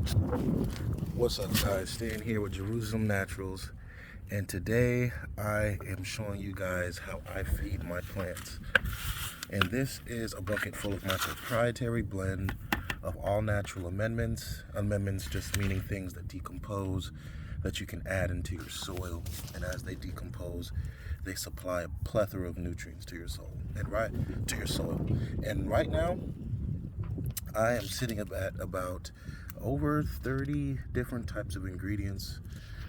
What's up, guys? Staying here with Jerusalem Naturals, and today I am showing you guys how I feed my plants. And this is a bucket full of my proprietary blend of all natural amendments. Amendments just meaning things that decompose that you can add into your soil, and as they decompose, they supply a plethora of nutrients to your soil. And right now, I am sitting at about over 30 different types of ingredients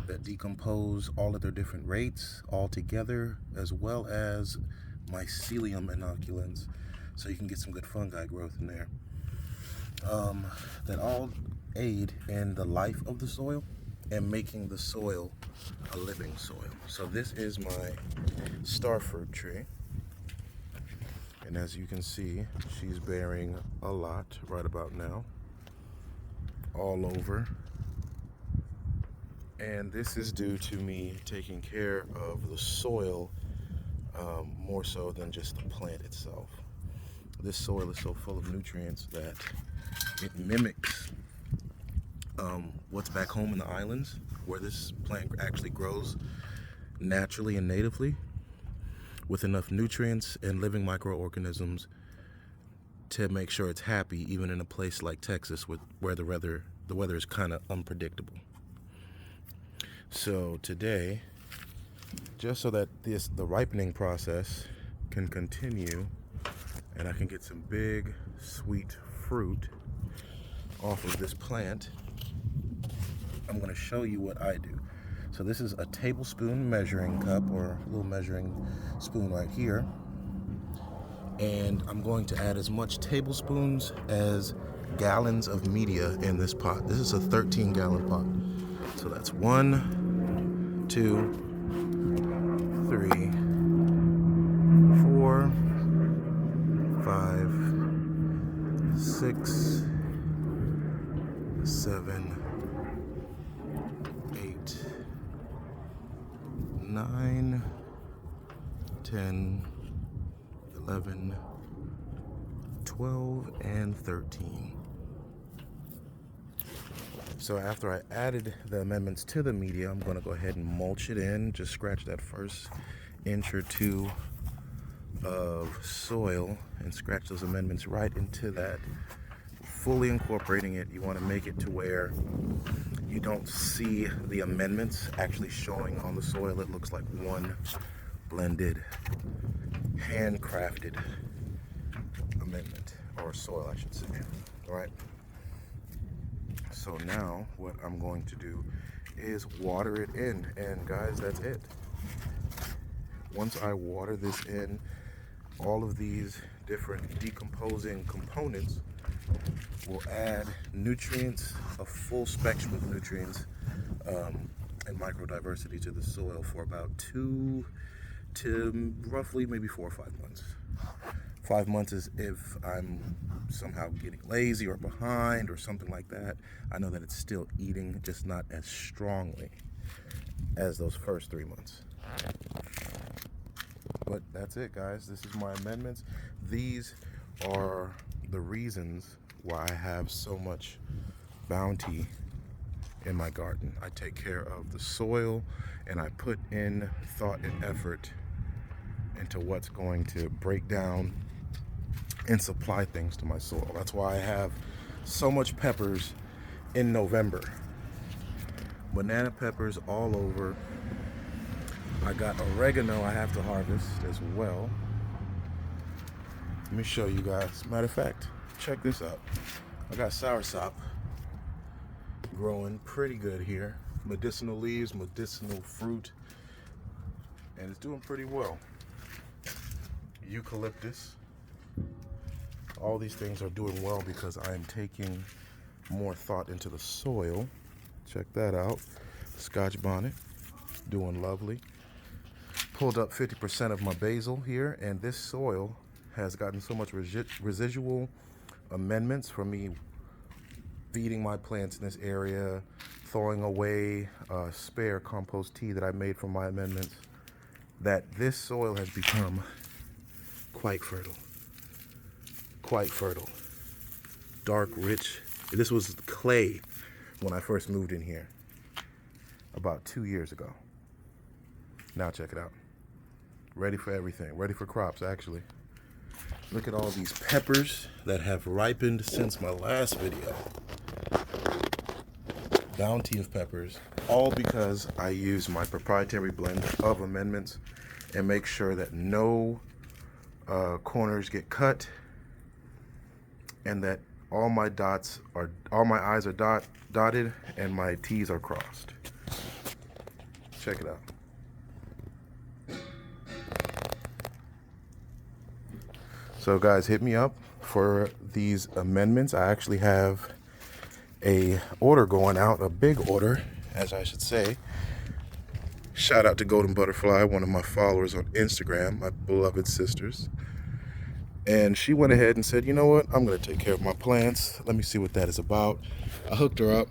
that decompose all at their different rates all together, as well as mycelium inoculants, so you can get some good fungi growth in there, that all aid in the life of the soil and making the soil a living soil. So this is my starfruit tree. And as you can see, she's bearing a lot right about now, all over. And this is due to me taking care of the soil more so than just the plant itself. This soil is so full of nutrients that it mimics what's back home in the islands, where this plant actually grows naturally and natively, with enough nutrients and living microorganisms to make sure it's happy, even in a place like Texas where the weather is kind of unpredictable. So today, just so that the ripening process can continue and I can get some big sweet fruit off of this plant, I'm going to show you what I do. So this is a tablespoon measuring cup, or a little measuring spoon right here. And I'm going to add as much tablespoons as gallons of media in this pot. This is a 13-gallon pot. So that's 1, 2, 3, 4, 5, 6, 7, 8, 9, 10, 11, 12, and 13. So after I added the amendments to the media, I'm going to go ahead and mulch it in. Just scratch that first inch or two of soil and scratch those amendments right into that, fully incorporating it. You want to make it to where you don't see the amendments actually showing on the soil. It looks like one blended, handcrafted amendment, or soil, I should say. All right. So now what I'm going to do is water it in, and guys, that's it. Once I water this in, all of these different decomposing components will add nutrients, a full spectrum of nutrients, and microdiversity to the soil for about 2 to roughly maybe 4 or 5 months. 5 months is if I'm somehow getting lazy or behind or something like that. I know that it's still eating, just not as strongly as those first 3 months. But that's it, guys. This is my amendments. These are the reasons why I have so much bounty in my garden. I take care of the soil, and I put in thought and effort into what's going to break down and supply things to my soil. That's why I have so much peppers in November. Banana peppers all over. I got oregano I have to harvest as well. Let me show you guys. Matter of fact, check this out. I got soursop growing pretty good here. Medicinal leaves, medicinal fruit, and it's doing pretty well. Eucalyptus. All these things are doing well because I am taking more thought into the soil. Check that out. Scotch bonnet, doing lovely. Pulled up 50% of my basil here, and this soil has gotten so much residual amendments from me feeding my plants in this area, throwing away spare compost tea that I made from my amendments, that this soil has become quite fertile. Quite fertile. Dark, rich. This was clay when I first moved in here about 2 years ago. Now check it out. Ready for everything. Ready for crops, actually. Look at all these peppers that have ripened since my last video. Bounty of peppers, all because I use my proprietary blend of amendments and make sure that no corners get cut, and that all my I's are dotted and my T's are crossed. Check it out. So guys, hit me up for these amendments. I actually have a order going out, a big order, as I should say. Shout out to Golden Butterfly, one of my followers on Instagram, my beloved sisters. And she went ahead and said, you know what, I'm going to take care of my plants. Let me see what that is about. I hooked her up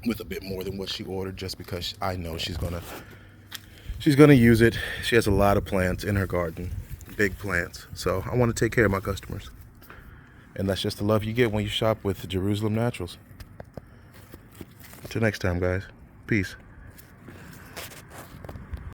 with a bit more than what she ordered, just because I know she's gonna use it. She has a lot of plants in her garden, big plants. So I want to take care of my customers. And that's just the love you get when you shop with Jerusalem Naturals. Until next time, guys. Peace.